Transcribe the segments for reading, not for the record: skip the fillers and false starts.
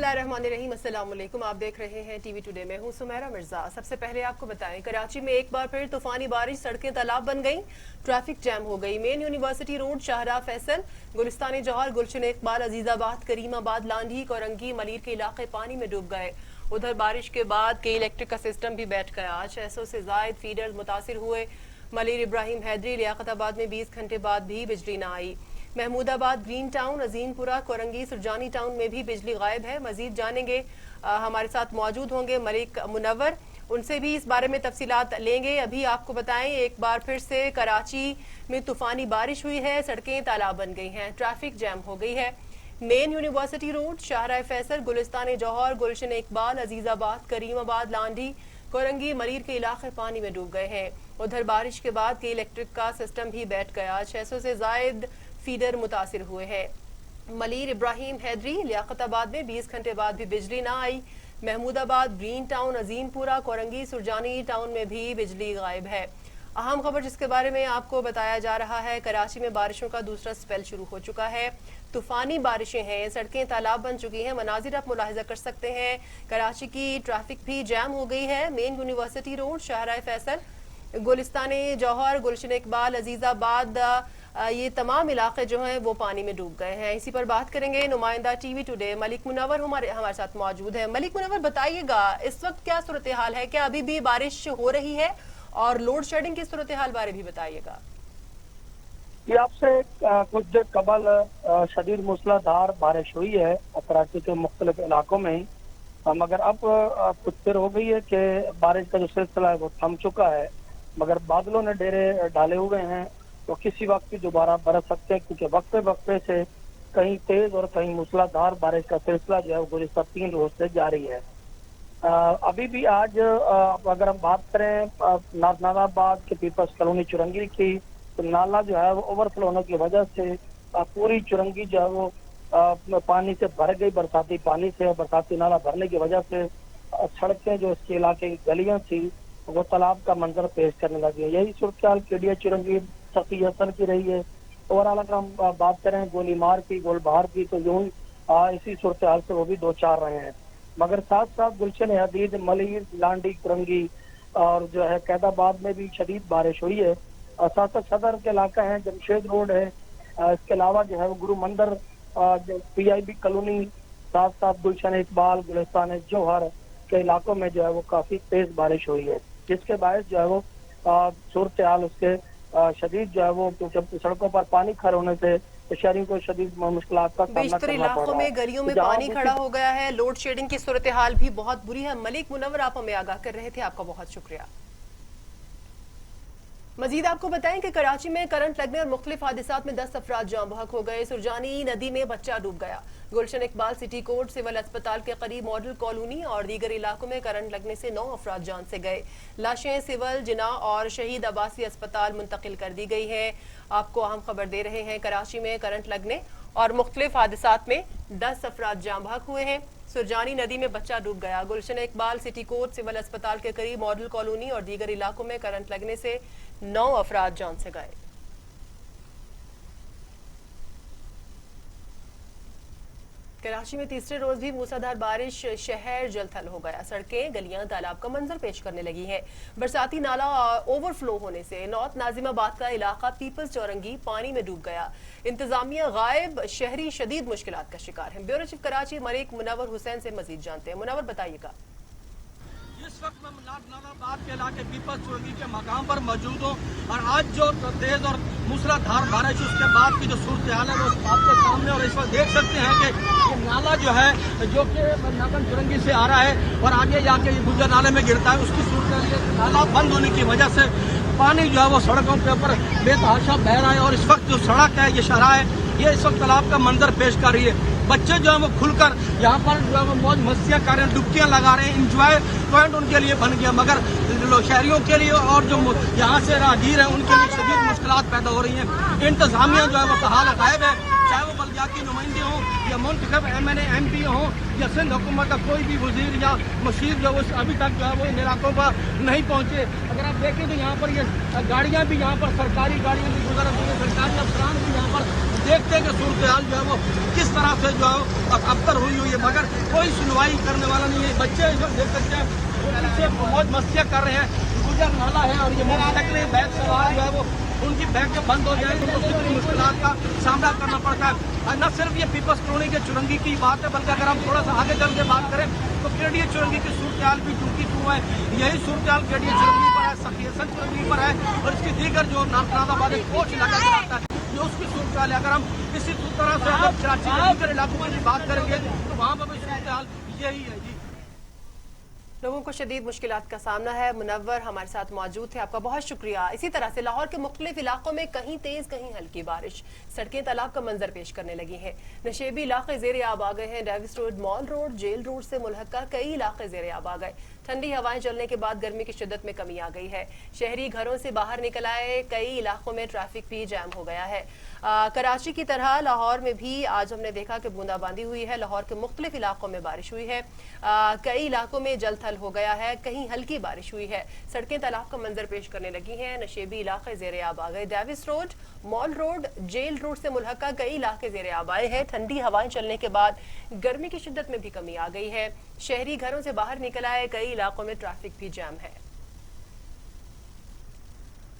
बिस्मिल्लाहिर्रहमानिर्रहीम, अस्सलाम वालेकुम। आप देख रहे हैं टीवी टुडे। मैं हूं सुमेरा मिर्जा। सबसे पहले आपको बताएं, कराची में एक बार फिर तूफानी बारिश, सड़कें तालाब बन गईं, ट्रैफिक जैम हो गई। Main university road, शाहराह Faisal, Gulistan जौहर, गुलशन इकबाल, अजीजाबाद, करीमाबाद, लांढी, कोरंगी, मलीर के इलाके पानी में डूब गए। उधर बारिश के बाद कई इलेक्ट्रिक का सिस्टम भी बैठ गया। 600 से जायद फीडर्स मुतासिर हुए। मलीर, इब्राहिम हैदरी, लियाकताबाद में 20 घंटे बाद भी बिजली न आई। Mehmoodabad, green town, Azimpura, Korangi, Surjani town में भी बिजली गायब है। मजीद जानेंगे, हमारे साथ मौजूद होंगे मलिक मुनव्वर, उनसे भी इस बारे में तफसीलात लेंगे। अभी आपको बताएं, एक बार फिर से कराची में तूफानी बारिश हुई है, सड़कें तालाब बन गई हैं, ट्रैफिक जैम हो गई है। Main university road, शाहराह Faisal, Gulistan जौहर, गुलशन इकबाल, अजीजाबाद, करीमाबाद, लांढी, कोरंगी, मलीर के इलाके पानी में डूब गए हैं। उधर बारिश के बाद कई इलेक्ट्रिक का सिस्टम भी बैठ गया। 600 से जायद फीडर मुतासिर हुए हैं। मलीर, इब्राहिम हैदरी, लियाकताबाद में 20 घंटे बाद भी बिजली ना आई। Mehmoodabad, green town, Azimpura, Korangi, Surjani town में भी बिजली गायब है। अहम खबर जिसके बारे में आपको बताया जा रहा है, कराची में बारिशों का दूसरा स्पेल शुरू हो चुका है। तूफानी बारिशें हैं, सड़कें तालाब बन चुकी हैं। मनाजिर आप मुलाहिजा कर सकते हैं, कराची की ट्रैफिक भी जैम हो गई है। Main university road, शाहराह Faisal, Gulistan जौहर, गुलशन इकबाल, अजीजाबाद, ये तमाम इलाके जो हैं वो पानी में डूब गए हैं। इसी पर बात करेंगे, नुमाइंदा टीवी टुडे मलिक मुनव्वर हमारे साथ मौजूद है। मलिक मुनव्वर, बताइएगा इस वक्त क्या सूरत हाल है, क्या अभी भी बारिश हो रही है, और लोड शेडिंग की सूरत हाल बारे भी बताइएगा। ये आपसे कुछ देर कबल शदीद मूसलाधार बारिश हुई है कराची के मुख्तलिफ इलाकों में, मगर अब कुछ देर हो गई है कि बारिश का जो सिलसिला है वो थम चुका है, मगर बादलों ने डेरे डाले हुए हैं, तो किसी वक्त भी दोबारा बरस सकते हैं, क्योंकि वक्फे वक्फे से कहीं तेज और कहीं मूसलाधार बारिश का सिलसिला जो है वो गुज़िश्ता 3 रोज से जारी है। अभी भी आज अगर हम बात करें नाज़ाबाद के पीपल्स कॉलोनी चुरंगी की, तो नाला जो है वो ओवरफ्लो होने की वजह से पूरी चुरंगी जो है वो पानी से भर गई, बरसाती पानी से। बरसाती नाला भरने की वजह से सड़कें जो इसके इलाके की गलियां थी वो तालाब का मंजर पेश करने लगी है। यही सूरत केडिया चुरंगी सखी हसन की रही है। ओवरऑल अगर हम बात करें गोली मार की, गोलबहार की, तो यूं इसी सूरत हाल से वो भी 2-4 रहे हैं। मगर साथ साथ गुलशन हदीद, मलीर, लांडी, कुरंगी और जो है कैदाबाद में भी शदीद बारिश हुई है। साथ साथ सदर के इलाका है, जमशेद रोड है, इसके अलावा जो है वो गुरु मंदिर, PIB कॉलोनी, साथ साथ गुलशन इकबाल, गुलिस्तान जौहर के इलाकों में जो है वो काफी तेज बारिश हुई है, जिसके बायस जो है वो सूरत हाल उसके शदीद जो है वो, क्योंकि सड़कों पर पानी खड़े होने से शहरियों को शदीद मुश्किलात का सामना करना पड़ रहा है। इलाकों में गलियों में पानी खड़ा हो गया है। लोड शेडिंग की सूरत हाल भी बहुत बुरी है। मलिक मुनव्वर, आप हमें आगाह कर रहे थे, आपका बहुत शुक्रिया। मजीद आपको बताएं कि कराची में करंट लगने और मुख्तलिफ हादिसात में 10 अफराद जाँ बहक हो गए। सुरजानी नदी में बच्चा डूब गया। गुलशन इकबाल सिटी कोर्ट, सिविल अस्पताल के करीब मॉडल कॉलोनी और दीगर इलाकों में करंट लगने से 9 अफराद जान से गए। लाशें सिविल, जिना और शहीद अब्बासी अस्पताल मुंतकिल कर दी गई है। आपको अहम खबर दे रहे हैं, कराची में करंट लगने और मुख्तलिफ हादिसात में 10 अफराद जाँ बहक हुए हैं। सुरजानी नदी में बच्चा डूब गया। गुलशन इकबाल सिटी कोर्ट, सिविल अस्पताल के करीब मॉडल कॉलोनी और दीगर इलाकों में करंट लगने से 9 अफराद जान से गए। कराची में तीसरे रोज भी मूसलाधार बारिश, शहर जलथल हो गया। सड़कें, गलियां तालाब का मंजर पेश करने लगी हैं। बरसाती नाला ओवरफ्लो होने से नॉर्थ नाजिमाबाद का इलाका पीपल्स चौरंगी पानी में डूब गया। इंतजामिया गायब, शहरी शदीद मुश्किलात का शिकार है। ब्यूरो चीफ कराची मलिक मुनव्वर हुसैन से मजीद जानते हैं। मुनव्वर, बताइएगा। इस वक्त मैं नाज़ाबाद के इलाके पीपल्स चुरंगी के मकाम पर मौजूद हूँ, और आज जो तेज और मूसलाधार बारिश उसके बाद की जो सूरत हाल है वो आपके सामने, और इस वक्त देख सकते हैं कि ये नाला जो है जो कि नागन चुरंगी से आ रहा है और आगे जाके ये गुजर नाले में गिरता है, उसकी सूरत नाला बंद होने की वजह से पानी जो है वो सड़कों के ऊपर बेतहाशा बह रहा है। और इस वक्त जो सड़क है, ये शहरा है, ये इस वक्त तालाब का मंजर पेश कर रही है। बच्चे जो है वो खुलकर यहाँ पर जो है वो मौज मस्तियाँ कर रहे हैं, डुबकियाँ लगा रहे हैं, इंजॉय पॉइंट उनके लिए बन गया। मगर शहरियों के लिए और जो यहाँ से राहगीर हैं उनके लिए शदीद मुश्किलात पैदा हो रही हैं। इंतजामिया जो है वो कहाल गायब है, चाहे वो बल्दियाती नुमाइंदे हों या मुंतखब MNA MP हो या सिंध हुकूमत का कोई भी वजीर या मशीर जो अभी तक जो है वो इन इलाकों पर नहीं पहुंचे। अगर आप देखें तो यहाँ पर ये गाड़ियाँ भी यहाँ पर सरकारी गाड़ियाँ भी गुजर रही हैं, सरकारी अफसरान भी यहाँ पर देखते हैं कि सूरत हाल जो है वो किस तरह से जो है अबतर हुई है, मगर कोई सुनवाई करने वाला नहीं है। बच्चे जो देख सकते हैं पीछे बहुत मस्तियाँ कर रहे हैं, गुजर नाला है और ये मोटरसाइकिलें बैग सवार जो है वो उनकी बैग जब बंद हो जाए तो कितनी मुश्किलात का सामना करना पड़ता है। न सिर्फ ये पीपल्स कॉलोनी के चुरंगी की बात है, बल्कि अगर हम थोड़ा सा आगे चल के बात करें तो केडीए चुरंगी की सूरत हाल भी टूकी टू है। यही सूरत हाल केडीए चुरंगी पर है, सखीसन चुरंगी पर है और इसकी दीगर जो नाजाबाद कोच लगा के आता है जो उसकी सूरत हाल है। अगर हम इसी तरह से अगर कराची के दीगर इलाकों की बात करेंगे तो वहाँ पर भी सूरत हाल यही है जी। लोगों को शदीद मुश्किलात का सामना है। मुनव्वर हमारे साथ मौजूद थे, आपका बहुत शुक्रिया। इसी तरह से लाहौर के मुख्तलिफ इलाकों में कहीं तेज कहीं हल्की बारिश, सड़कें तालाब का मंजर पेश करने लगी हैं। नशेबी इलाके जेर आब आ गए हैं। Davis road, mall road, jail road से मुल्हका कई इलाके जेर आब आ गए। ठंडी हवाएं चलने के बाद गर्मी की शिद्दत में कमी आ गई है। शहरी घरों से बाहर निकल आए, कई इलाकों में ट्रैफिक भी जैम हो गया है। कराची की तरह लाहौर में भी आज हमने देखा कि बूंदाबांदी हुई है। लाहौर के मुख्तलिफ इलाकों में बारिश हुई है। कई इलाकों में जल थल हो गया है, कहीं हल्की बारिश हुई है। सड़कें तालाब का मंजर पेश करने लगी हैं। नशेबी इलाके जेर आब आ गए। Davis road, mall road, jail road से मुल्हका कई इलाके जेर आब आए हैं। ठंडी हवाएं चलने के बाद गर्मी की शिद्दत में भी कमी आ गई है। शहरी घरों से बाहर निकल आए, कई इलाकों में ट्रैफिक भी जैम है।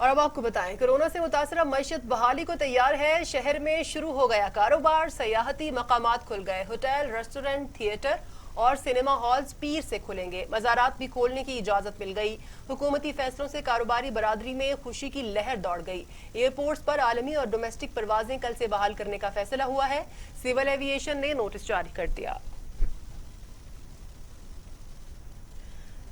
और अब आपको बताएं, कोरोना से मुतासरा मईशत बहाली को तैयार है। शहर में शुरू हो गया कारोबार, सयाहती मकामात खुल गए। होटल, रेस्टोरेंट, थिएटर और सिनेमा हॉल्स पीर से खुलेंगे। मज़ारात भी खोलने की इजाजत मिल गई। हुकूमती फैसलों से कारोबारी बरादरी में खुशी की लहर दौड़ गई। एयरपोर्ट्स पर आलमी और डोमेस्टिक परवाजें कल से बहाल करने का फैसला हुआ है। सिविल एविएशन ने नोटिस जारी कर दिया।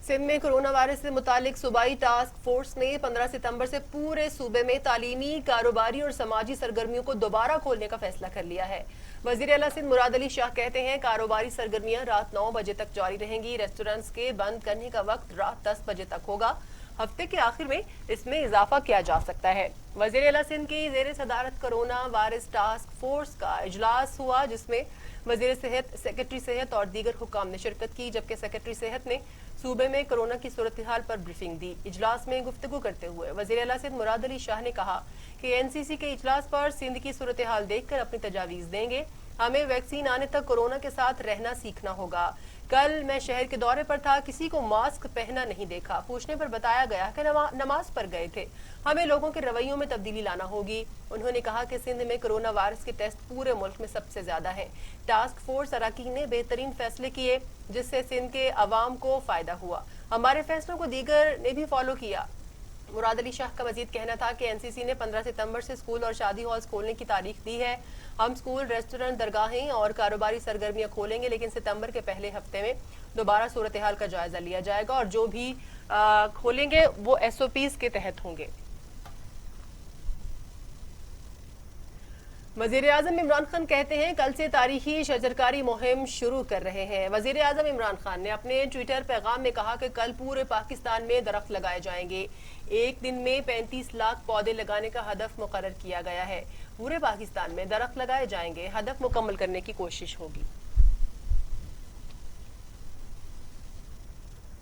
सिंध में कोरोना वायरस से मुतालिक सूबाई टास्क फोर्स ने 15 सितंबर से पूरे सूबे में तालीमी, कारोबारी और समाजी सरगर्मियों को दोबारा खोलने का फैसला कर लिया है। वजीर आला सिंध मुराद अली शाह कहते हैं, कारोबारी सरगर्मियां रात 9 बजे तक जारी रहेंगी। रेस्टोरेंट्स के बंद करने का वक्त रात 10 बजे तक होगा। हफ्ते के आखिर में इसमें इजाफा किया जा सकता है। वजीर आला सिंध की जेर सदारत कोरोना वायरस टास्क फोर्स का इजलास हुआ, जिसमें वजीर सेहत, सेक्रेटरी सेहत और दीगर हुकाम ने शिरकत की, जबकि सेक्रेटरी सेहत ने सूबे में कोरोना की सूरत हाल पर ब्रीफिंग दी। इजलास में गुफ्तगू करते हुए वजीर आला सिंध मुराद अली शाह ने कहा कि एनसीसी के इजलास पर सिंध की सूरत हाल देखकर अपनी तजावीज देंगे। हमें वैक्सीन आने तक कोरोना के साथ रहना सीखना होगा। कल मैं शहर के दौरे पर था, किसी को मास्क पहना नहीं देखा। पूछने पर बताया गया कि नमाज पर गए थे। हमें लोगों के रवैयों में तब्दीली लाना होगी। उन्होंने कहा कि सिंध में कोरोना वायरस के टेस्ट पूरे मुल्क में सबसे ज्यादा है। टास्क फोर्स अरकान ने बेहतरीन फैसले किए, जिससे सिंध के अवाम को फायदा हुआ। हमारे फैसलों को दीगर ने भी फॉलो किया। मुराद अली शाह का मजीद कहना था कि एनसीसी ने 15 सितंबर से स्कूल और शादी हॉल्स खोलने की तारीख दी है। हम स्कूल, रेस्टोरेंट, दरगाहें और कारोबारी सरगर्मियां खोलेंगे, लेकिन सितंबर के पहले हफ्ते में दोबारा सूरत हाल का जायजा लिया जाएगा और जो भी खोलेंगे वो एसओपीज के तहत होंगे। वजीर आजम इमरान खान कहते हैं, कल से तारीखी शजरकारी मुहिम शुरू कर रहे हैं। वजीर आजम इमरान खान ने अपने ट्विटर पैगाम में कहा कि कल पूरे पाकिस्तान में दरख्त लगाए जाएंगे। एक दिन में 35 लाख पौधे लगाने का हदफ मुकर्रर किया गया है। पूरे पाकिस्तान में दरख्त लगाए जाएंगे, हदफ मुकम्मल करने की कोशिश होगी।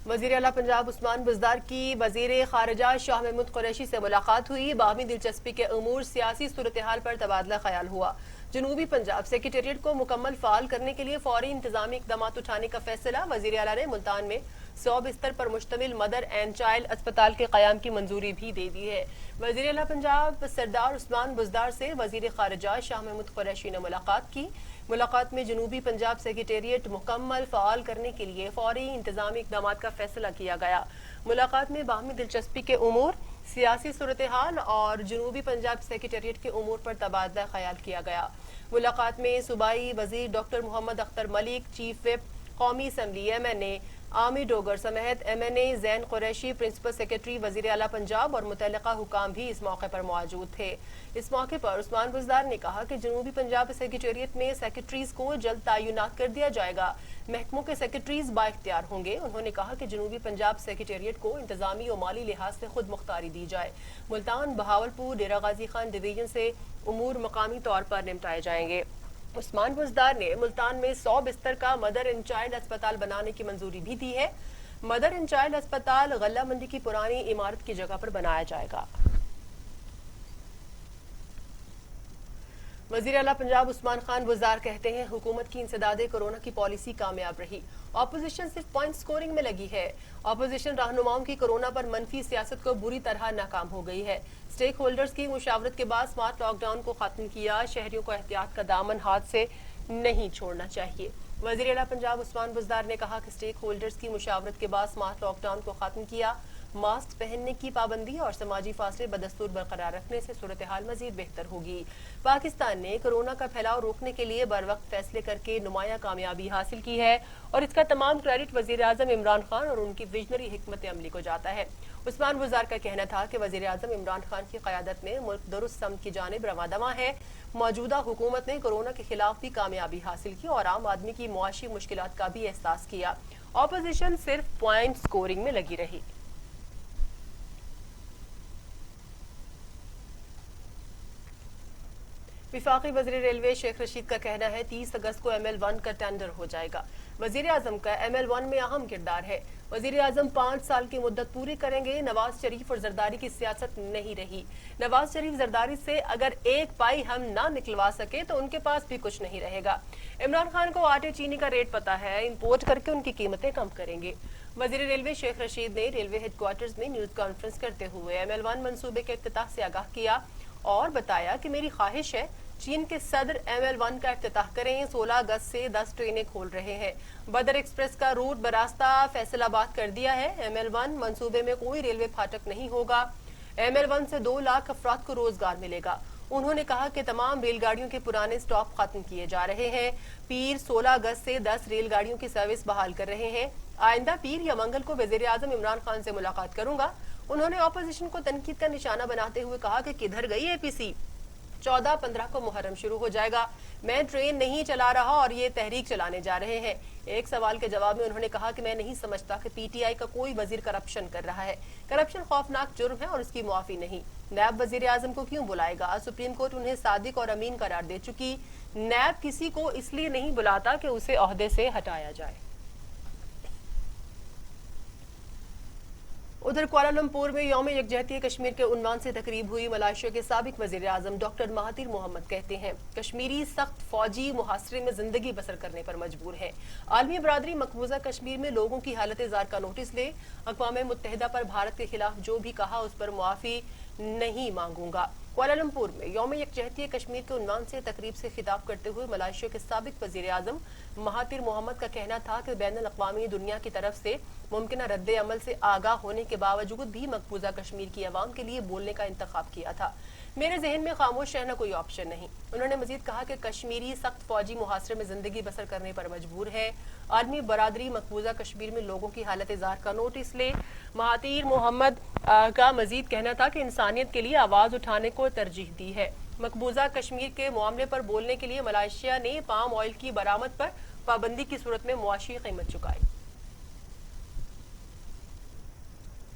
वजीर आला पंजाब उस्मान बुज़दार की वजीर खारजा शाह महमूद कुरैशी से मुलाकात हुई। बाहमी दिलचस्पी के उमूर, सियासी सूरत हाल पर तबादला ख्याल हुआ। जनूबी पंजाब सेक्रेटेरिएट को मुकम्मल फाल करने के लिए फौरी इंतजामी इकदाम उठाने का फैसला। वजीर आला ने मुल्तान में 100 बिस्तर पर मुश्तमिल मदर एंड चाइल्ड अस्पताल के कयाम की मंजूरी भी दे दी है। वजीर आला पंजाब सरदार उस्मान बुज़दार से वजीर खारजा शाह महमूद कुरैशी ने मुलाकात की। मुलाकात में जनूबी पंजाब सेक्रेटेरिएट मुकम्मल फाल करने के लिए फौरी इंतजामी इकदाम का फैसला किया गया। मुलाकात में बाहमी दिलचस्पी के उमूर, सियासी सूरत हाल और जनूबी पंजाब सेक्रेटेरिएट के उमूर पर तबादला ख्याल किया गया। मुलाकात में सूबाई वजीर doctor Mohammad Akhtar Malik, chief whip कौमी असम्बली MNA आमी डोगर समेत MNA Zain Qureshi, principal secretary वजीर आला पंजाब और मुतल्लिका हुकाम भी इस मौके पर मौजूद थे। इस मौके पर उस्मान बुज़दार ने कहा कि जनूबी पंजाब सेक्रेटेरिएट में सेक्रेटरीज को जल्द तैनात कर दिया जाएगा। महकमों के सेक्रेटरीज बाइख्तियार होंगे। उन्होंने कहा कि जनूबी पंजाब सेक्रेटेरिएट को इंतजामी और माली लिहाज से खुद मुख्तारी दी जाए। मुल्तान, बहावलपुर, डेरा गाजी खान डिवीजन से उमूर मकामी तौर पर निपटाए जाएंगे। उस्मान बुज़दार ने मुल्तान में 100 बिस्तर का मदर एंड चाइल्ड अस्पताल बनाने की मंजूरी भी दी है। मदर एंड चाइल्ड अस्पताल गल्ला मंडी की पुरानी इमारत की जगह पर बनाया जाएगा। वजीर आला पंजाब उस्मान खान बुज़दार कहते हैं, हुकूमत की इंसदादे कोरोना की पॉलिसी कामयाब रही। ऑपोजिशन सिर्फ पॉइंट स्कोरिंग में लगी है। ऑपोजिशन रहनुमाओं की कोरोना पर मनफी सियासत को बुरी तरह नाकाम हो गई है। स्टेक होल्डर्स की मुशावरत के बाद स्मार्ट लॉकडाउन को खत्म किया। शहरियों को एहतियात का दामन हाथ से नहीं छोड़ना चाहिए। वजीर आला पंजाब उस्मान बुज़दार ने कहा कि स्टेक होल्डर्स की मुशावरत के बाद स्मार्ट लॉकडाउन को खत्म किया। मास्क पहनने की पाबंदी और समाजी फासले बदस्तूर बरकरार रखने से सूरत हाल मजीद बेहतर होगी। पाकिस्तान ने कोरोना का फैलाव रोकने के लिए बरवक्त फैसले करके नुमाया कामयाबी हासिल की है और इसका तमाम क्रेडिट वजीर आजम इमरान खान और उनकी विजनरी हिकमत अमली को जाता है। उस्मान बुज़दार का कहना था कि वजीर आजम इमरान खान की क़यादत में मुल्क दुरुस्त समत की जानिब रवादवा है। मौजूदा हुकूमत ने कोरोना के खिलाफ भी कामयाबी हासिल की और आम आदमी की मुआशी मुश्किलात का भी एहसास किया। ऑपोजिशन सिर्फ पॉइंट स्कोरिंग में लगी रही। विफाकी वज़ीर रेलवे शेख रशीद का कहना है 30 अगस्त को ML1 का टेंडर हो जाएगा। वज़ीर आज़म का ML1 में अहम किरदार है। वज़ीर आज़म 5 साल की मुद्दत पूरी करेंगे। नवाज शरीफ और जरदारी की सियासत नहीं रही। नवाज शरीफ जरदारी से अगर एक पाई हम ना निकलवा सके तो उनके पास भी कुछ नहीं रहेगा। इमरान खान को आटे चीनी का रेट पता है, इंपोर्ट करके उनकी कीमतें कम करेंगे। वज़ीर रेलवे शेख रशीद ने रेलवे हेडक्वार्टर्स में न्यूज कॉन्फ्रेंस करते हुए ML1 मंसूबे के इफ्तिताह से आगाह किया और बताया कि मेरी ख्वाहिश है चीन के सदर ML1 का इफ्तिताह करें। 16 अगस्त से 10 ट्रेनें खोल रहे हैं। बदर एक्सप्रेस का रूट बरास्ता फैसलाबाद कर दिया है। ML1 मंसूबे में कोई रेलवे फाटक नहीं होगा। ML1 से 2 लाख अफराद को रोजगार मिलेगा। उन्होंने कहा कि तमाम रेलगाड़ियों के पुराने स्टॉप खत्म किए जा रहे हैं। पीर 16 अगस्त से 10 रेलगाड़ियों की सर्विस बहाल कर रहे हैं। आइंदा पीर या मंगल को वज़ीर आज़म इमरान खान से मुलाकात करूंगा। उन्होंने ऑपोजिशन को तनकीद का निशाना बनाते हुए कहा कि किधर गई APC। 14-15 को मुहर्रम शुरू हो जाएगा। मैं ट्रेन नहीं चला रहा और ये तहरीक चलाने जा रहे हैं। एक सवाल के जवाब में उन्होंने कहा कि मैं नहीं समझता कि PTI का कोई वजीर करप्शन कर रहा है। करप्शन खौफनाक जुर्म है और उसकी मुआफी नहीं। नैब वजीर आजम को क्यों बुलाएगा? सुप्रीम कोर्ट उन्हें सादिक और अमीन करार दे चुकी। नैब किसी को इसलिए नहीं बुलाता कि उसे ओहदे से हटाया जाए। उधर कुआलालंपुर में यौम यकजहती कश्मीर के उन्वान से तकरीब हुई। मलेशिया के साबिक वजीर आजम डॉक्टर महातिर मोहम्मद कहते हैं, कश्मीरी सख्त फौजी मुहासरे में जिंदगी बसर करने पर मजबूर है। आलमी बरादरी मकबूजा कश्मीर में लोगों की हालत जार का नोटिस ले। अक़वाम मुत्तहिदा पर भारत के खिलाफ जो भी कहा उस पर मुआफी नहीं मांगूंगा। कुआलालंपुर में यौम यकजहती कश्मीर के उन्वान से तकरीब से खिताब करते हुए मलेशिया के साबिक वजीर आजम महातिर मोहम्मद का कहना था कि बैनुल अक़वामी दुनिया की तरफ से मुमकिन रद्द अमल से आगाह होने के बावजूद भी मकबूजा कश्मीर की आवाम के लिए बोलने का इंतखाब किया था। मेरे जहन में खामोश रहना कोई ऑप्शन नहीं। उन्होंने मजीद कहा कि कश्मीरी सख्त फौजी मुहासरे में जिंदगी बसर करने पर मजबूर है। आलमी बरादरी मकबूजा कश्मीर में लोगों की हालत जार का नोटिस ले। महातिर मोहम्मद का मजीद कहना था कि इंसानियत के लिए आवाज उठाने को तरजीह दी है। मकबूजा कश्मीर के मामले पर बोलने के लिए मलेशिया ने पाम ऑयल की बरामद पर पाबंदी की सूरत में मुआशी कीमत चुकाई।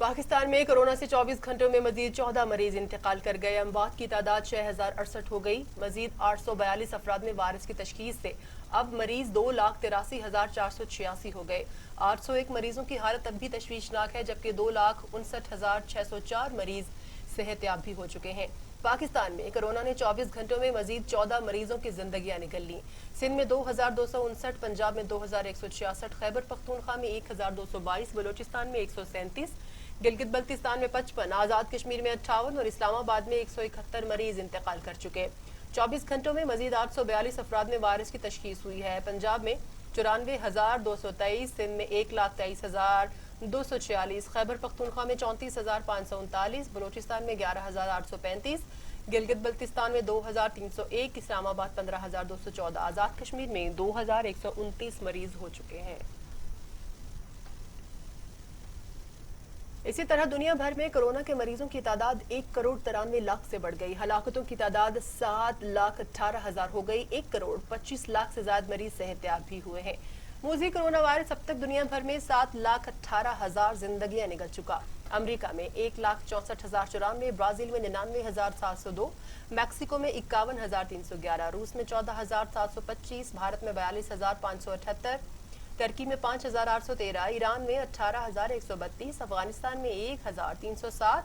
पाकिस्तान में कोरोना से 24 घंटों में मजीद 14 मरीज इंतकाल कर गए। अमवात की तादाद 6068 हो गई। मजीद 842 अफराद में वायरस की तशखीस से अब मरीज 2,83,486 हो गए। 801 मरीजों की हालत अब भी तशवीशनाक है, जबकि 2,59,604 मरीज सेहतयाब भी हो चुके हैं। पाकिस्तान में कोरोना ने 24 घंटों में मजीद 14 मरीजों की जिंदगियां निकल ली। सिंध में 2259, पंजाब में 2166, खैबर पख्तूनख्वा में 1222, बलोचिस्तान में 137, गिलगित बल्तिस्तान में 55, आजाद कश्मीर में 58 और इस्लामाबाद में 171 मरीज इंतकाल कर चुके। 24 घंटों में मजीद 842 अफराद में वायरस की तशखीस हुई है। पंजाब में 94,223, सिंध में 1,23,246, खैबर पख्तूनख्वा में 34,539, बलोचिस्तान में 11,835, गिलगित बल्तिस्तान में 2,301, इस्लामाबाद 15,214, आजाद कश्मीर में 2,129 मरीज हो चुके हैं। इसी तरह दुनिया भर में कोरोना के मरीजों की तादाद 1,93,00,000 से बढ़ गई। हलाकतों की तादाद 7,18,000 हो गई। 1,25,00,000 से ज्यादा मरीज सेहतयाब भी हुए हैं। मूजी कोरोना वायरस अब तक दुनिया भर में 7,18,000 जिंदगियां निकल चुका। अमेरिका में 1,64,094, ब्राजील में 99,702, मैक्सिको में 51,311, रूस में 14,725, भारत में 42,578, टर्की में 5,813, ईरान में 18,132, अफगानिस्तान में 1,307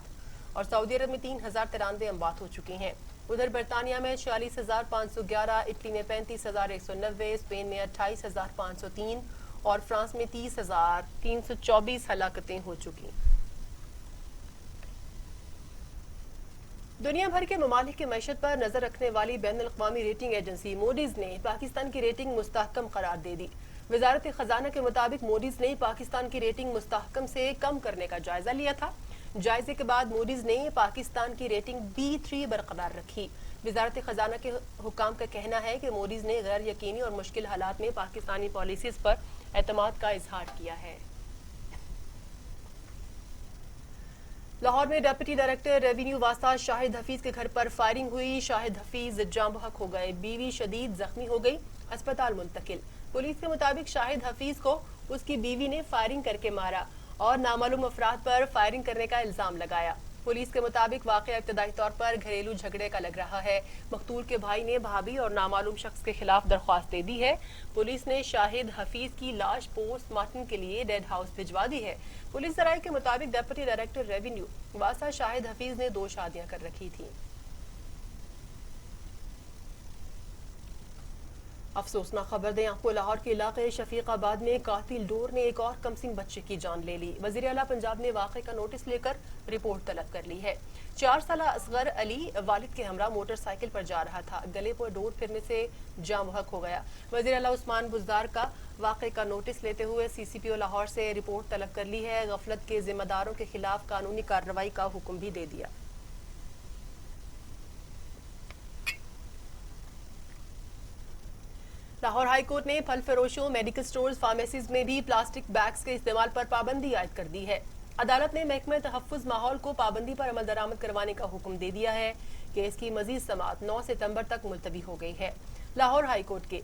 और सऊदी अरब में 3,093 अमवात हो चुकी हैं। उधर बर्तानिया में 46,511, इटली में 35,190, स्पेन में 28,503 और फ्रांस में 30,324 हलाकतें हो चुकी। दुनिया भर के ममालिक की मईशत पर नजर रखने वाली बैनुल-अक़वामी रेटिंग एजेंसी मूडीज ने पाकिस्तान की रेटिंग मुस्तहकम करार दे दी। वजारत खजाना के मुताबिक मूडीज ने पाकिस्तान की रेटिंग मुस्तहकम से कम करने का जायजा लिया था। जायजे के बाद मूडीज ने पाकिस्तान की रेटिंग B3 बरकरार रखी। वजारत खजाना के हुकाम का कहना है कि मूडीज ने गैर यकीनी और मुश्किल हालात में पाकिस्तानी पॉलिसीज पर एतमाद का इजहार किया है। लाहौर में डिप्टी डायरेक्टर रेवेन्यू वास्ता शाहिद हफीज के घर पर फायरिंग हुई। शाहिद हफीज जाम बहक हो गए, बीवी शदीद जख्मी हो गई, अस्पताल मुंतकिल। पुलिस के मुताबिक शाहिद हफीज को उसकी बीवी ने फायरिंग करके मारा और नामालूम अफराद पर फायरिंग करने का इल्जाम लगाया। पुलिस के मुताबिक वाकया इब्तदाई तौर पर घरेलू झगड़े का लग रहा है। मकतूल के भाई ने भाभी और नामालूम शख्स के खिलाफ दरख्वास्त दे दी है। पुलिस ने शाहिद हफीज की लाश पोस्टमार्टम के लिए डेड हाउस भिजवा दी है। पुलिस जराये के मुताबिक डिप्टी डायरेक्टर रेवेन्यू वासा शाहिद हफीज ने 2 शादियां कर रखी थी। अफसोसनाक खबर दें आपको, लाहौर के इलाके शफीकाबाद में कातिल डोर ने एक और कमसिन बच्चे की जान ले ली। वजीर आला पंजाब ने वाक़े का नोटिस लेकर रिपोर्ट तलब कर ली है। 4 साला असगर अली वालिद के हमरा मोटरसाइकिल पर जा रहा था, गले पर डोर फिरने से जाम बहक हो गया। वजीर आला उस्मान बुज़दार का वाक़े का नोटिस लेते हुए CCPO लाहौर से रिपोर्ट तलब कर ली है। गफलत के जिम्मेदारों के खिलाफ कानूनी कार्रवाई का हुक्म भी दे दिया। लाहौर हाई कोर्ट ने फल फरोशों, मेडिकल स्टोर्स, फार्मेसीज में भी प्लास्टिक बैग्स के इस्तेमाल पर पाबंदी आयद कर दी है। अदालत ने महकमे तहफ़्फ़ुज़ माहौल को पाबंदी पर अमल दरामद करवाने का हुक्म दे दिया है। केस की मजीद समाअत 9 सितंबर तक मुलतवी हो गई है। लाहौर हाई कोर्ट के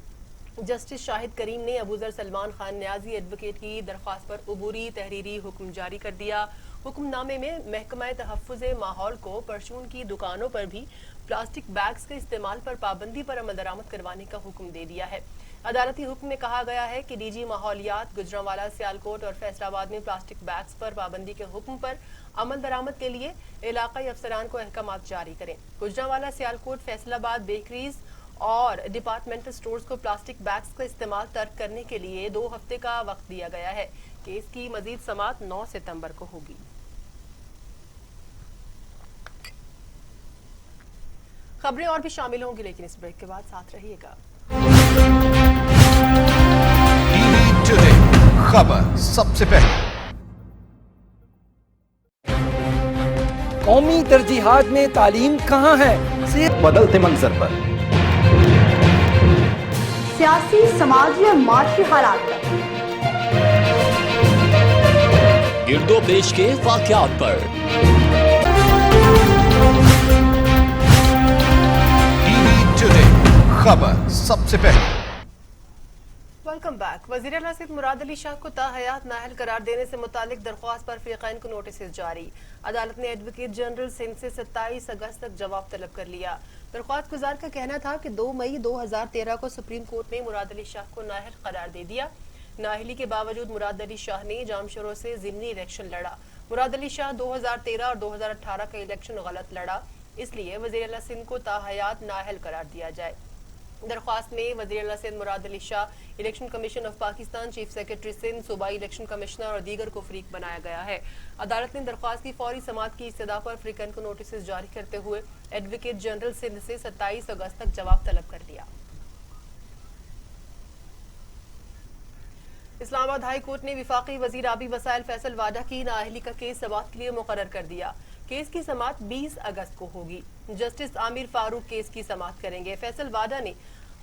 जस्टिस शाहिद करीम ने अबूजर सलमान खान न्याजी एडवोकेट की दरख्वास्त पर अबूरी तहरीरी हुक्म जारी कर दिया। हुक्मनामे में महकमा तहफ़्फ़ुज़ माहौल को परचून की दुकानों पर भी प्लास्टिक बैग्स के इस्तेमाल पर पाबंदी पर अमल दरामद करवाने का हुक्म दे दिया है। अदालती हुक्म में कहा गया है कि DG माहौलियात गुजरांवाला, सियालकोट और फैसलाबाद में प्लास्टिक बैग्स पर पाबंदी के हुक्म पर अमल दरामद के लिए इलाकाई अफसरान को अहकामात जारी करें। गुजरांवाला, सियालकोट, फैसलाबाद बेकरीज और डिपार्टमेंटल स्टोर्स को प्लास्टिक बैग्स का इस्तेमाल तर्क करने के लिए 2 हफ्ते का वक्त दिया गया है। केस की मजीद समाअत 9 सितंबर को होगी। खबरें और भी शामिल होंगी, लेकिन इस ब्रेक के बाद साथ रहिएगा। टीवी टुडे खबर सबसे पहले। कौमी तरजीहात में तालीम कहाँ है? सिर्फ बदलते मंजर पर, सियासी, समाजी और माशी हालात पर, गिरदो पेश के वाक़यात पर। टीवी टुडे खबर सबसे पहले। Welcome back. वज़ीर आला सैयद मुराद अली शाह को ताहयात नाअहल करार देने से मुतालिक दरख्वास्त पर फ़रीक़ैन को नोटिस जारी। अदालत ने एडवोकेट जनरल सिंध से 27 अगस्त तक जवाब तलब कर लिया। दरख्वास्त गुजार का कहना था कि 2 मई 2013 को सुप्रीम कोर्ट ने मुराद अली शाह को नाअहल करार दे दिया। नाअहली के बावजूद मुराद अली शाह ने जामशोरों से ज़िमनी इलेक्शन लड़ा। मुराद अली शाह 2013 और 2018 का इलेक्शन गलत लड़ा, इसलिए वज़ीर आला सिंध को ताहयात नाअहल करार दिया जाए। दरख्वास्त में वज़ीर आला Sindh Murad Ali Shah, election commission of Pakistan, chief secretary Sindh, सूबाई इलेक्शन कमिश्नर और दीगर को फरीक बनाया गया है। अदालत ने दरख्वास्त की फौरी समाअत की इस्तदा पर फ़रीक़ैन को नोटिस जारी करते हुए एडवोकेट जनरल सिंध से 27 अगस्त तक जवाब तलब कर लिया। इस्लामाबाद हाई कोर्ट ने विफाकी वज़ीर आबी वसाइल फैसल वाडा की नाअहली का केस समाअत के लिए मुकर्रर कर दिया। केस की समाअत 20 अगस्त को होगी। जस्टिस आमिर फारूक केस की समाअत करेंगे। फैसल वाडा ने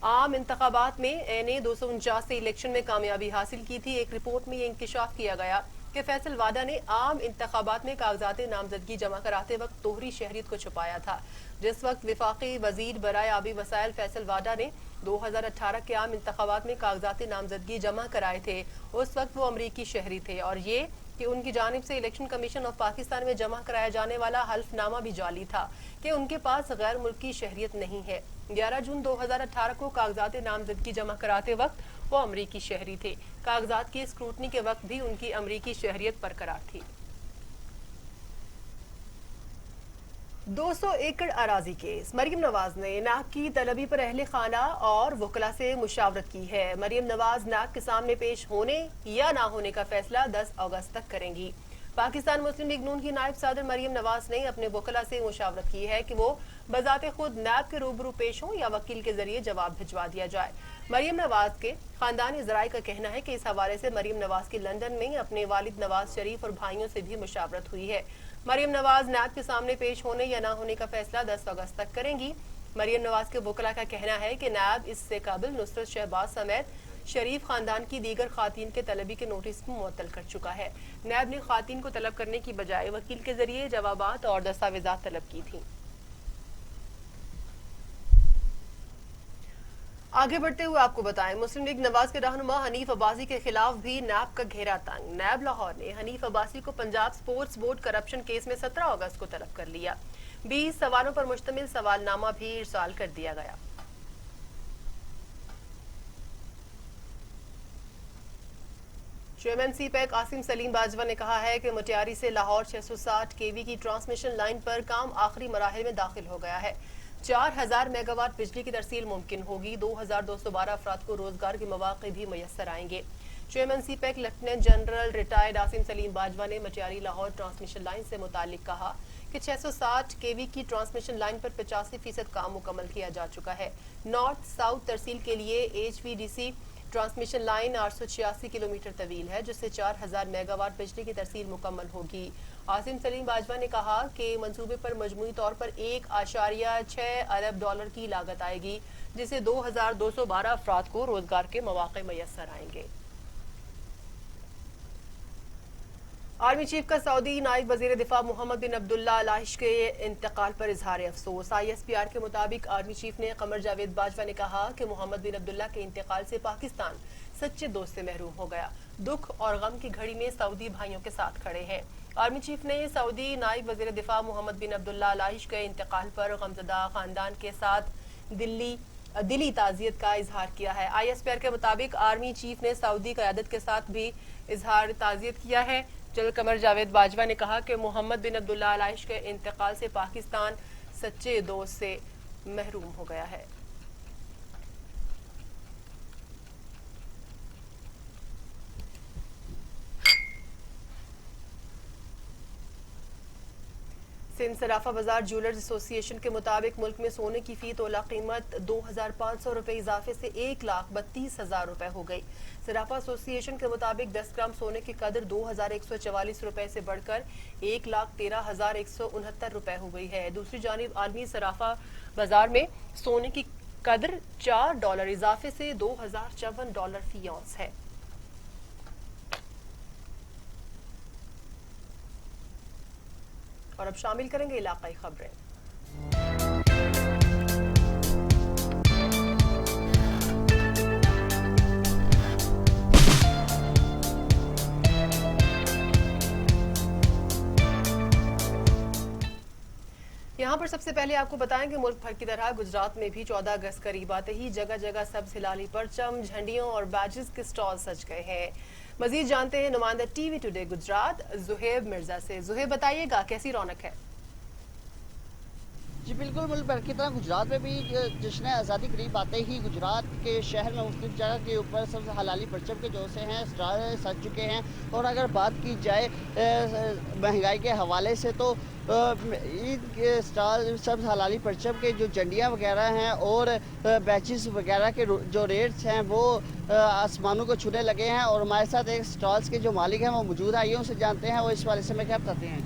आम इंतखाबात में NA 249 से इलेक्शन में कामयाबी हासिल की थी। एक रिपोर्ट में ये इंकिशाफ किया गया कि फैसल वाडा ने आम इंतखाबात में कागजात नामजदगी जमा कराते वक्त तोहरी शहरियत को छुपाया था। जिस वक्त विफाकी वजीर बराए आबी वसाइल फैसल वाडा ने 2018 के आम इंतखाबात में कागजात नामजदगी जमा कराए थे, उस वक्त वो अमरीकी शहरी थे और ये कि उनकी जानिब से इलेक्शन कमीशन ऑफ पाकिस्तान में जमा कराया जाने वाला हल्फनामा भी जाली था कि उनके पास गैर मुल्की शहरियत नहीं है। 11 जून 2018 को कागजात नामजदगी जमा कराते वक्त वो अमरीकी शहरी थे। कागजात की स्क्रूटनी के वक्त भी उनकी अमरीकी शहरियत बरकरार थी। 200 एकड़ अराजी केस। मरियम नवाज ने नाक की तलबी पर अहले खाना और वकला से मुशावरत की है। मरियम नवाज नाक के सामने पेश होने या ना होने का फैसला 10 अगस्त तक करेंगी। पाकिस्तान मुस्लिम लीग नून की नायब सदर मरियम नवाज ने अपने वकला से मुशावरत की है कि वो बजाते खुद नायब के रूबरू पेश हों या वकील के जरिए जवाब भिजवा दिया जाए। मरियम नवाज के खानदानी ज़राए का कहना है कि इस हवाले से मरियम नवाज की लंदन में अपने वालिद नवाज शरीफ और भाइयों से भी मुशावरत हुई है। मरियम नवाज नायब के सामने पेश होने या ना होने का फैसला 10 अगस्त तक करेंगी। मरियम नवाज के वकला का कहना है कि नायब इससे काबिल नुसरत शहबाज समेत शरीफ खानदान की दीगर खातीन के तलबी के नोटिस को मुअत्तल कर चुका है। नायब ने खातीन को तलब करने की बजाय वकील के जरिए जवाबात और दस्तावेजात तलब की थी। आगे बढ़ते हुए आपको बताएं, मुस्लिम लीग नवाज के रहनुमा हनीफ अब्बासी के खिलाफ भी नैब का घेरा तंग। नैब लाहौर ने हनीफ अब्बासी को Punjab sports board corruption case में 17 अगस्त को तलब कर लिया। 20 सवालों पर मुश्तमिल सवालनामा भी इरसाल कर दिया गया। चेयरमैन सीपैक आसिम सलीम बाजवा ने कहा है कि मुटियारी से लाहौर 660 केवी की ट्रांसमिशन लाइन पर काम आखिरी मराहिल में दाखिल हो गया है। 4000 मेगावाट बिजली की तरसील मुमकिन होगी। 2212 अफराद को रोजगार के मौके भी मैसर आएंगे। Chairman CPEC lieutenant general retired Asim Salim Bajwa ने मटियारी लाहौर ट्रांसमिशन लाइन से मुतालिक कहा कि 660 केवी की ट्रांसमिशन लाइन पर 85% काम मुकम्मल किया जा चुका है। नॉर्थ साउथ तरसील के लिए HVDC ट्रांसमिशन लाइन 886 किलोमीटर तवील है, जिससे 4000 मेगावाट बिजली की तरसील मुकम्मल होगी। आसिम सलीम बाजवा ने कहा कि मंसूबे पर मजमूई तौर पर $1.6 अरब की लागत आएगी, जिससे 2212 अफराद को रोजगार के मौके मैसर आएंगे। आर्मी चीफ का सऊदी नायब वजीर दिफा मोहम्मद बिन अब्दुल्ला अल आइश के इंतकाल पर इजहार अफसोस। ISPR के मुताबिक आर्मी चीफ ने कमर जावेद बाजवा ने कहा कि मोहम्मद बिन अब्दुल्ला के इंतकाल से पाकिस्तान सच्चे दोस्त से महरूम हो गया। दुख और गम की घड़ी में सऊदी भाइयों के साथ खड़े हैं। आर्मी चीफ ने सऊदी नायब वजीर दिफा मोहम्मद बिन अब्दुल्ला अल आइश के इंतकाल पर गमजदा खानदान के साथ दिली ताजियत का इजहार किया है। ISPR के मुताबिक आर्मी चीफ ने सऊदी क़यादत के साथ भी इजहार ताजियत किया है। जनरल कमर जावेद बाजवा ने कहा कि मोहम्मद बिन अब्दुल्ला अल आइश के इंतकाल से पाकिस्तान सच्चे दोस्त से महरूम हो गया है। सिंध सराफा बाजार ज्वेलर्स एसोसिएशन के मुताबिक मुल्क में सोने की फी तोला कीमत 2500 रुपए इजाफे से 1,32,000 रुपए हो गई। सराफा एसोसिएशन के मुताबिक 10 ग्राम सोने की कदर 2144 रुपए से बढ़कर 1,13,169 रुपए हो गई है। दूसरी जानिब आलमी सराफा बाजार में सोने की कदर $4 इजाफे से $2054 फी औंस है। और अब शामिल करेंगे इलाकाई खबरें। यहाँ पर सबसे पहले आपको बताएं कि मुल्क भर की तरह गुजरात में भी 14 अगस्त करीब आते ही जगह जगह सब्ज हिलाली परचम, झंडियों और बैजेस के स्टॉल सज गए हैं। मजीद जानते हैं नुमाइंदा TV टुडे गुजरात जुहेब मिर्जा से। जुहेब बताइएगा कैसी रौनक है? जी बिल्कुल, मुल्क भर की तरह गुजरात में भी जश्न आज़ादी करीब आते ही गुजरात के शहर में मुख्तलिफ जगह के ऊपर सब हलाली परचम के जो से हैं स्टॉल सज चुके हैं। और अगर बात की जाए महंगाई के हवाले से तो ईद के स्टॉल सब हलाली परचम के जो झंडियाँ वगैरह हैं और बैचेस वगैरह के जो रेट्स हैं वो आसमानों को छूने लगे हैं। और हमारे साथ एक स्टॉल्स के जो मालिक हैं वो मौजूद हैं, उनसे जानते हैं वो इस वाले से में क्या बताते हैं।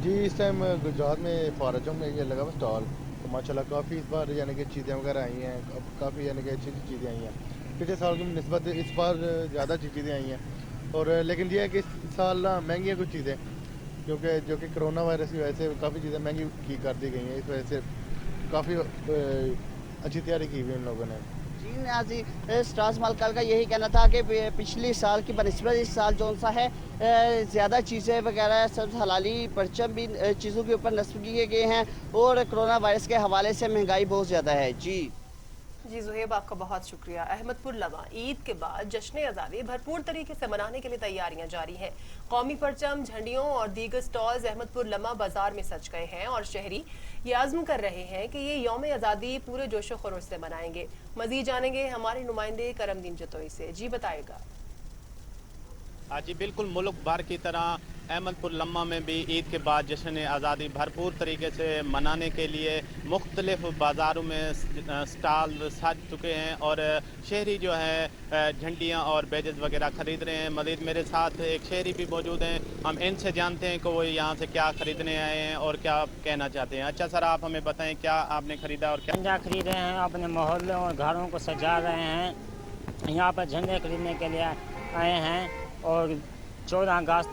जी इस टाइम गुजरात में फारजम में ये लगा हुआ स्टॉल, तो माशाल्लाह काफ़ी इस बार यानी कि चीज़ें वगैरह आई हैं, अब काफ़ी यानी कि अच्छी चीज़ें आई हैं। पिछले साल की निस्बत इस बार ज़्यादा अच्छी चीज़ें आई हैं। और लेकिन ये है कि इस साल ना महंगी हैं कुछ चीज़ें, क्योंकि जो कि कोरोना वायरस की वजह से काफ़ी चीज़ें महंगी कर दी गई हैं। इस वजह से काफ़ी अच्छी तैयारी की हुई इन लोगों ने जी नाजी स्टार्स मलकल का यही कहना था कि पिछले साल की बनिस्बत इस साल जो सा है ज़्यादा चीज़ें वगैरह सब हलाली परचम भी चीज़ों के ऊपर नस्ब किए गए हैं और कोरोना वायरस के हवाले से महंगाई बहुत ज़्यादा है। जी ज़ुहैब, आपका बहुत शुक्रिया। अहमदपुर लमा ईद के बाद जश्न आज़ादी भरपूर तरीके से मनाने के लिए तैयारियां जारी हैं। कौमी परचम, झंडियों और दीगर स्टॉल्स अहमदपुर लमा बाजार में सज गए हैं और शहरी ये आज़म कर रहे हैं कि ये यौम आज़ादी पूरे जोशो खरोश से मनाएंगे। मज़ीद जानेंगे हमारे नुमाइंदे करमदीन जतोई से। जी बताएगा। जी बिल्कुल, मुल्क भर की तरह अहमदपुर लम्मा में भी ईद के बाद जश्न आज़ादी भरपूर तरीके से मनाने के लिए मुख्तलिफ बाज़ारों में स्टॉल सज चुके हैं और शहरी जो है झंडियाँ और बैजेस वगैरह ख़रीद रहे हैं। मज़ीद मेरे साथ एक शहरी भी मौजूद हैं, हम इनसे जानते हैं कि वो यहाँ से क्या ख़रीदने आए हैं और क्या कहना चाहते हैं। अच्छा सर, आप हमें बताएँ क्या आपने ख़रीदा और क्या खरीद रहे हैं? अपने मोहल्लों और घरों को सजा रहे हैं, यहाँ पर झंडे खरीदने के लिए आए हैं और 14 अगस्त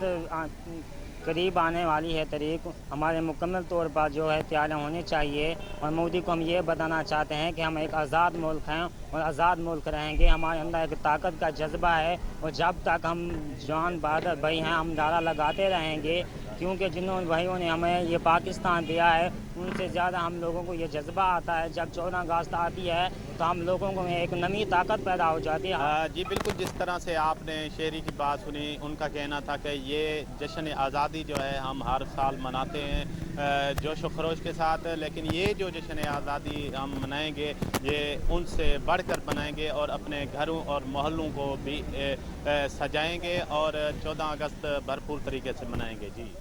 करीब आने वाली है तारीख। हमारे मुकम्मल तौर पर जो है तैयारियाँ होनी चाहिए और मोदी को हम ये बताना चाहते हैं कि हम एक आज़ाद मुल्क हैं और आज़ाद मुल्क रहेंगे। हमारे अंदर एक ताकत का जज्बा है और जब तक हम जवान बहादुर भाई हैं हम नारा लगाते रहेंगे, क्योंकि जिन भाइयों ने हमें ये पाकिस्तान दिया है उनसे ज़्यादा हम लोगों को ये जज्बा आता है। जब 14 अगस्त आती है तो हम लोगों को एक नई ताकत पैदा हो जाती है। जी बिल्कुल, जिस तरह से आपने शहरी की बात सुनी, उनका कहना था कि ये जश्न आज़ादी जो है हम हर साल मनाते हैं जोश व खरोश के साथ, लेकिन ये जो जश्न आज़ादी हम मनाएंगे ये उनसे बढ़कर बनाएंगे और अपने घरों और मोहल्लों को भी सजाएंगे और 14 अगस्त भरपूर तरीके से मनाएंगे। जी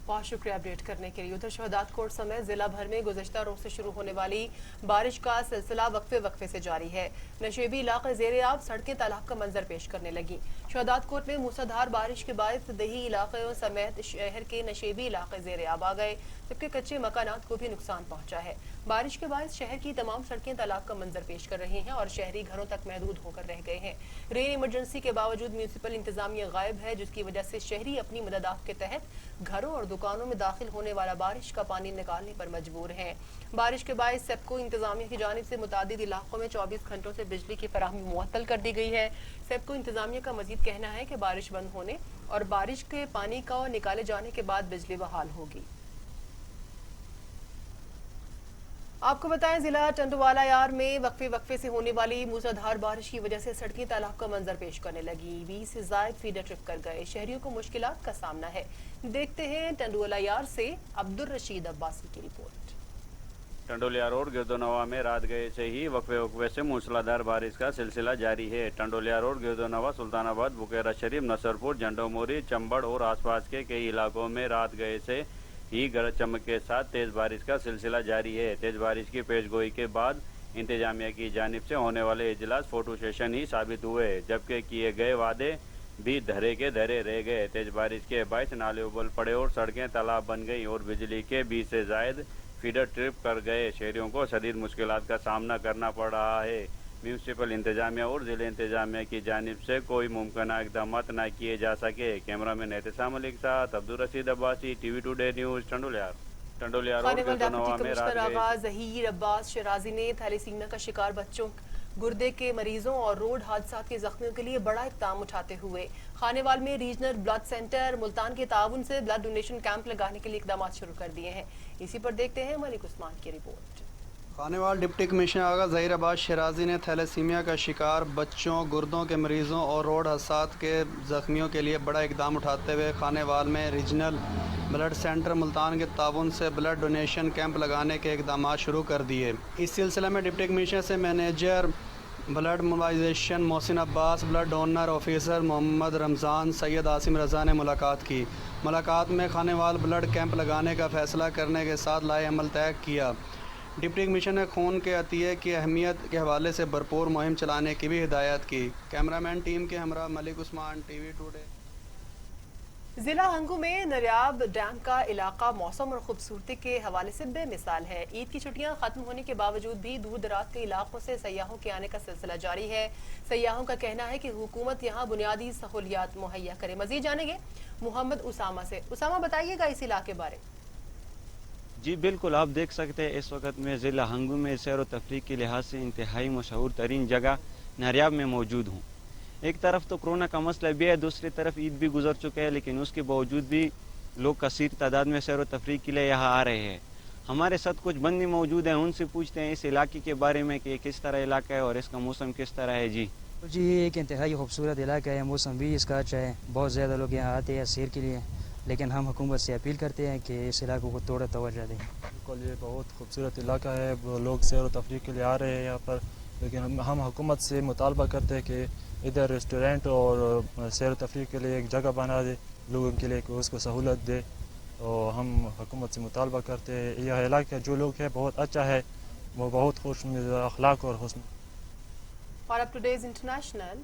बहुत शुक्रिया अपडेट करने के लिए। उधर शहदाद कोट समेत जिला भर में गुज़श्ता रोज से शुरू होने वाली बारिश का सिलसिला वक्फे से जारी है। नशेबी इलाके ज़ेर-ए-आब सड़कें तालाब का मंजर पेश करने लगी। शहदाद कोट में मूसलाधार बारिश के बायस दही इलाकों समेत शहर के नशेबी इलाके ज़ेर-ए-आब आ गए, जबकि कच्चे मकानात को भी नुकसान पहुंचा है। बारिश के बायस शहर की तमाम सड़कें तालाब का मंजर पेश कर रही हैं और शहरी घरों तक महदूद होकर रह गए हैं। रेन इमरजेंसी के बावजूद म्यूनिसिपल इंतजामिया गायब है, जिसकी वजह से शहरी अपनी मददाफ के तहत घरों और दुकानों में दाखिल होने वाला बारिश का पानी निकालने पर मजबूर हैं। बारिश के बायस सेप्को इंतजामिया की जानिब से मुतादिद इलाकों में 24 घंटों से बिजली की फराहमी मुअत्तल कर दी गई है। सेप्को इंतजामिया का मजीद कहना है कि बारिश बंद होने और बारिश के पानी का निकाले जाने के बाद बिजली बहाल होगी। आपको बताएं, जिला टंडवाला यार में वक्फे से होने वाली मूसलाधार बारिश की वजह से सड़कें तालाब का मंजर पेश करने लगी। 20 से ज़ायद फीडर ट्रिप कर गए। शहरियों को मुश्किलात का सामना है। देखते हैं टंडवाला यार से अब्दुल रशीद अब्बासी की रिपोर्ट। टंडोलिया रोड गिरदोनवा में रात गए से ही वक्फे से मूसलाधार बारिश का सिलसिला जारी है। टंडोलिया रोड, गिरदोनवा, सुल्तानाबाद, बुकेरा शरीफ, नसरपुर, झंडोमोरी, चंबड़ और आसपास के कई इलाकों में रात गए से ही गरज चमक के साथ तेज बारिश का सिलसिला जारी है। तेज बारिश की पेशगोई के बाद इंतजामिया की जानिब से होने वाले इजलास फोटो सेशन ही साबित हुए, जबकि किए गए वादे भी धरे के धरे रह गए। तेज बारिश के बायस नाले उबल पड़े और सड़कें तालाब बन गई और बिजली के 20 से ज़ायद फीडर ट्रिप कर गए। शहरियों को शदीद मुश्किलात का सामना करना पड़ रहा है। म्यूनिसिपल इंतजामिया और ज़िले इंतजामिया की जानिब से कोई मुमकिन इक़दाम न किए जा सके। कैमरामैन एहतसाम अली के साथ Abdul Rashid Abbasi, TV today news, Tandolia road, गिरदोनवा में रात ज़हीर अब्बास शराजी ने थैलेसीमिया का शिकार बच्चों, गुर्दे के मरीजों और रोड हादसा के जख्मियों के लिए बड़ा इक़दाम उठाते हुए खानेवाल में रीजनल ब्लड सेंटर मुल्तान के ताउन से ब्लड डोनेशन कैंप लगाने के लिए इक़दाम शुरू कर दिए हैं। इसी पर देखते हैं मलिक उस्मान की रिपोर्ट। खानेवाल डिप्टी कमिश्नर आगा ज़हीर अब्बास शराजी ने थैलेसीमिया का शिकार बच्चों, गुर्दों के मरीज़ों और रोड हादसा के ज़ख्मियों के लिए बड़ा इक़दाम उठाते हुए खानेवाल में रीजनल ब्लड सेंटर मुल्तान के ताउन से ब्लड डोनेशन कैंप लगाने के इक़दाम शुरू कर दिए। इस सिलसिले में डिप्टी कमिश्नर से manager blood mobilisation Mohsin Abbas, blood donor officer Mohammad Ramzan, Syed Asim Raza ने मुलाकात की। मुलाकात में खानेवाल ब्लड कैंप लगाने का फ़ैसला करने के साथ लाए अमल तय किया। डिप्टी कमिश्नर ने खून के अतिये की अहमियत के हवाले से भरपूर मुहिम चलाने की भी हिदायत की। कैमरामैन टीम के हमरा मलिक उस्मान, TV टुडे। जिला हंगू में नरियाब डैम का इलाका मौसम और खूबसूरती के हवाले से बेमिसाल है। ईद की छुट्टियां खत्म होने के बावजूद भी दूर दराज के इलाकों से सयाहों के आने का सिलसिला जारी है। सयाहों का कहना है कि हुकूमत यहां बुनियादी सहूलियात मुहैया करे। मजीद जानेंगे मोहम्मद उसामा से। उसामा, बताइएगा इस इलाके बारे। جی بالکل، آپ دیکھ سکتے ہیں اس وقت میں ضلع ہنگو میں سیر و تفریح کے لحاظ سے انتہائی مشہور ترین جگہ نہریاب میں موجود ہوں۔ ایک طرف تو کورونا کا مسئلہ بھی ہے، دوسری طرف عید بھی گزر چکا ہے، لیکن اس کے باوجود بھی لوگ کثیر تعداد میں سیر و تفریح کے لیے یہاں آ رہے ہیں۔ ہمارے ساتھ کچھ بندی موجود ہیں، ان سے پوچھتے ہیں اس علاقے کے بارے میں کہ یہ کس طرح علاقہ ہے اور اس کا موسم کس طرح ہے۔ جی یہ ایک انتہائی خوبصورت علاقہ ہے، موسم بھی اس کا اچھا ہے، بہت زیادہ لوگ یہاں آتے ہیں سیر کے لیے، لیکن ہم حکومت سے اپیل کرتے ہیں کہ اس علاقوں کو تھوڑا توجہ دیں۔ بالکل، یہ بہت خوبصورت علاقہ ہے، لوگ سیر و تفریح کے لیے آ رہے ہیں یہاں پر، لیکن ہم حکومت سے مطالبہ کرتے ہیں کہ ادھر ریسٹورینٹ اور سیر و تفریح کے لیے ایک جگہ بنا دے لوگوں کے لیے، کہ اس کو سہولت دے، اور ہم حکومت سے مطالبہ کرتے ہیں۔ یہ علاقہ جو لوگ ہے بہت اچھا ہے، وہ بہت خوش اخلاق اور حسن۔ اور اب ٹوڈیز انٹرنیشنل۔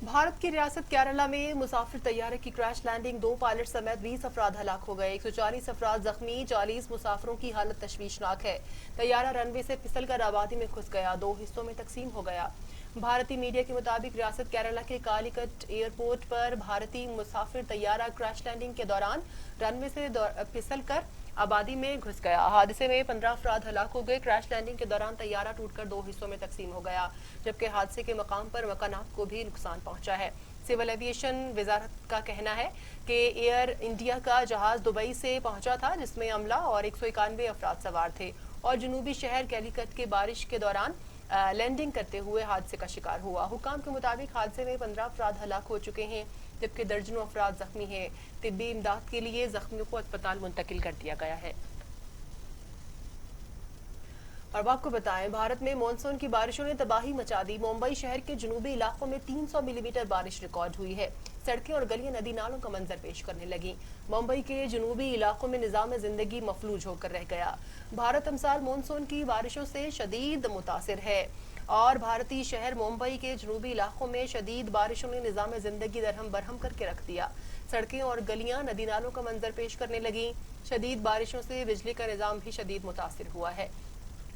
بھارت کی ریاست کیرالہ میں مسافر طیارے کی کریش لینڈنگ، 2 پائلٹ سمیت 20 افراد ہلاک ہو گئے، 140 افراد زخمی، 40 مسافروں کی حالت تشویشناک ہے۔ طیارہ رن وے سے پھسل کر آبادی میں گھس گیا، 2 حصوں میں تقسیم ہو گیا۔ بھارتی میڈیا کے مطابق ریاست کیرالہ کے کالیکٹ ایئرپورٹ پر بھارتی مسافر طیارہ کریش لینڈنگ کے دوران رن وے سے پھسل کر آبادی میں گھس گیا۔ حادثے میں 15 افراد ہلاک ہو گئے۔ کریش لینڈنگ کے دوران طیارہ ٹوٹ کر 2 حصوں میں تقسیم ہو گیا، جبکہ حادثے کے مقام پر مکانات کو بھی نقصان پہنچا ہے۔ سول ایویشن وزارت کا کہنا ہے کہ ایئر انڈیا کا جہاز دبئی سے پہنچا تھا، جس میں عملہ اور 191 افراد سوار تھے، اور جنوبی شہر کیلیکٹ کے بارش کے دوران لینڈنگ کرتے ہوئے حادثے کا شکار ہوا۔ حکام کے مطابق حادثے میں 15 افراد ہلاک ہو چکے ہیں، جبکہ درجنوں افراد زخمی ہیں۔ طبی امداد کے لیے زخمیوں کو اسپتال منتقل کر دیا گیا ہے۔ اور آپ کو بتائیں، بھارت میں مانسون کی بارشوں نے تباہی مچا دی۔ ممبئی شہر کے جنوبی علاقوں میں 300 ملی میٹر بارش ریکارڈ ہوئی ہے۔ سڑکیں اور گلیاں ندی نالوں کا منظر پیش کرنے لگیں۔ ممبئی کے جنوبی علاقوں میں نظام زندگی مفلوج ہو کر رہ گیا۔ بھارت امسال مانسون کی بارشوں سے شدید متاثر ہے، اور بھارتی شہر ممبئی کے جنوبی علاقوں میں شدید بارشوں نے نظام زندگی درہم برہم کر کے رکھ دیا۔ سڑکیں اور گلیاں ندی نالوں کا منظر پیش کرنے لگیں۔ شدید بارشوں سے بجلی کا نظام بھی شدید متاثر ہوا ہے۔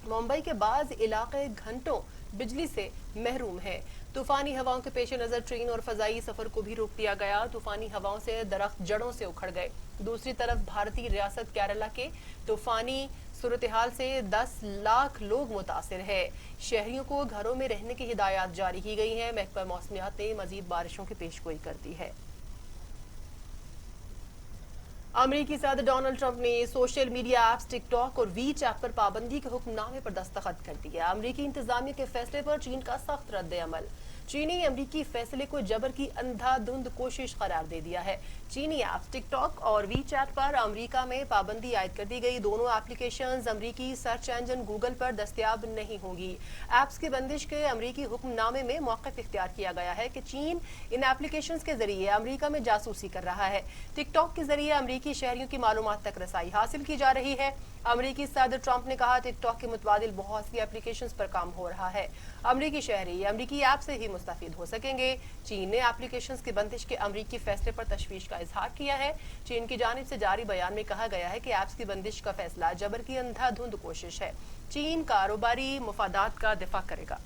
ممبئی کے بعض علاقے گھنٹوں بجلی سے محروم ہیں۔ طوفانی ہواؤں کے پیش نظر ٹرین اور فضائی سفر کو بھی روک دیا گیا۔ طوفانی ہواؤں سے درخت جڑوں سے اکھڑ گئے۔ دوسری طرف بھارتی ریاست کیرالہ کے طوفانی صورتحال سے 10 لاکھ لوگ متاثر ہے۔ شہریوں کو گھروں میں رہنے کی ہدایات جاری کی گئی ہیں۔ محکمہ موسمیات نے مزید بارشوں کی پیش گوئی کر دی ہے۔ امریکی صدر ڈونلڈ ٹرمپ نے سوشل میڈیا ایپس ٹک ٹاک اور وی چیٹ پر پابندی کے حکم نامے پر دستخط کر دیا۔ امریکی انتظامیہ کے فیصلے پر چین کا سخت رد عمل۔ چینی امریکی فیصلے کو جبر کی اندھا دھند کوشش قرار دے دیا ہے۔ چینی ایپس ٹک ٹاک اور وی چیٹ پر امریکہ میں پابندی عائد کر دی گئی۔ دونوں ایپلیکیشنز امریکی سرچ انجن گوگل پر دستیاب نہیں ہوں گی۔ ایپس کی بندش کے امریکی حکم نامے میں موقف اختیار کیا گیا ہے کہ چین ان ایپلیکیشنز کے ذریعے امریکہ میں جاسوسی کر رہا ہے۔ ٹک ٹاک کے ذریعے امریکی شہریوں کی معلومات تک رسائی حاصل کی جا رہی ہے۔ امریکی صدر ٹرمپ نے کہا ٹک ٹاک کے متبادل بہت سی ایپلیکیشنز پر کام ہو رہا ہے۔ امریکی شہری امریکی ایپ سے ہی مستفید ہو سکیں گے۔ چین نے ایپلیکیشنز کی بندش کے امریکی فیصلے پر تشویش کا اظہار کیا ہے۔ چین کی جانب سے جاری بیان میں کہا گیا ہے کہ ایپس کی بندش کا فیصلہ جبر کی اندھا دھند کوشش ہے۔ چین کاروباری مفادات کا دفاع کرے گا۔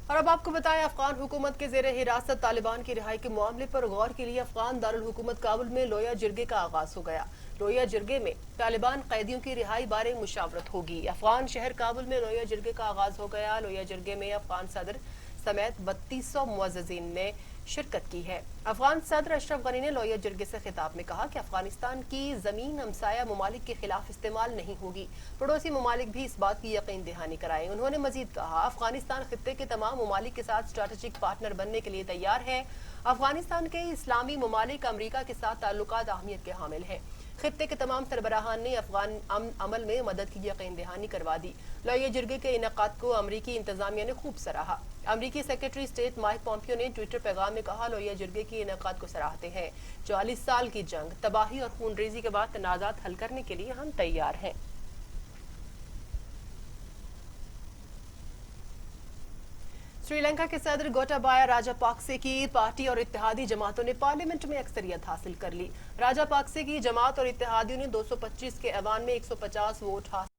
اور اب آپ کو بتائیں، افغان حکومت کے زیر حراست طالبان کی رہائی کے معاملے پر غور کے لیے افغان دارالحکومت کابل میں لویا جرگے کا آغاز ہو گیا۔ لویا جرگے میں طالبان قیدیوں کی رہائی بارے مشاورت ہوگی۔ افغان شہر کابل میں لویا جرگے کا آغاز ہو گیا۔ لویا جرگے میں افغان صدر سمیت 3200 معززین نے شرکت کی ہے۔ افغان صدر اشرف غنی نے لویا جرگے سے خطاب میں کہا کہ افغانستان کی زمین ہمسایہ ممالک کے خلاف استعمال نہیں ہوگی، پڑوسی ممالک بھی اس بات کی یقین دہانی کرائیں۔ انہوں نے مزید کہا افغانستان خطے کے تمام ممالک کے ساتھ اسٹریٹجک پارٹنر بننے کے لیے تیار ہے۔ افغانستان کے اسلامی ممالک امریکہ کے ساتھ تعلقات اہمیت کے حامل ہیں۔ خطے کے تمام سربراہان نے افغان عمل میں مدد کی یقین دہانی کروا دی۔ لویا جرگے کے انعقاد کو امریکی انتظامیہ نے خوب سراہا۔ امریکی سیکرٹری اسٹیٹ مائک پومپیو نے ٹویٹر پیغام میں کہا لویا جرگے کی انعقاد کو سراہتے ہیں۔ 40 سال کی جنگ، تباہی اور خون ریزی کے بعد تنازعات حل کرنے کے لیے ہم تیار ہیں۔ श्रीलंका के सदर गोटाबाया राजापाक्से की पार्टी और इत्तेहादी जमातों ने पार्लियामेंट में अक्सरियत हासिल कर ली। राजापाक्से की जमात और इत्तेहादियों ने 225 के ऐवान में 150 वोट हासिल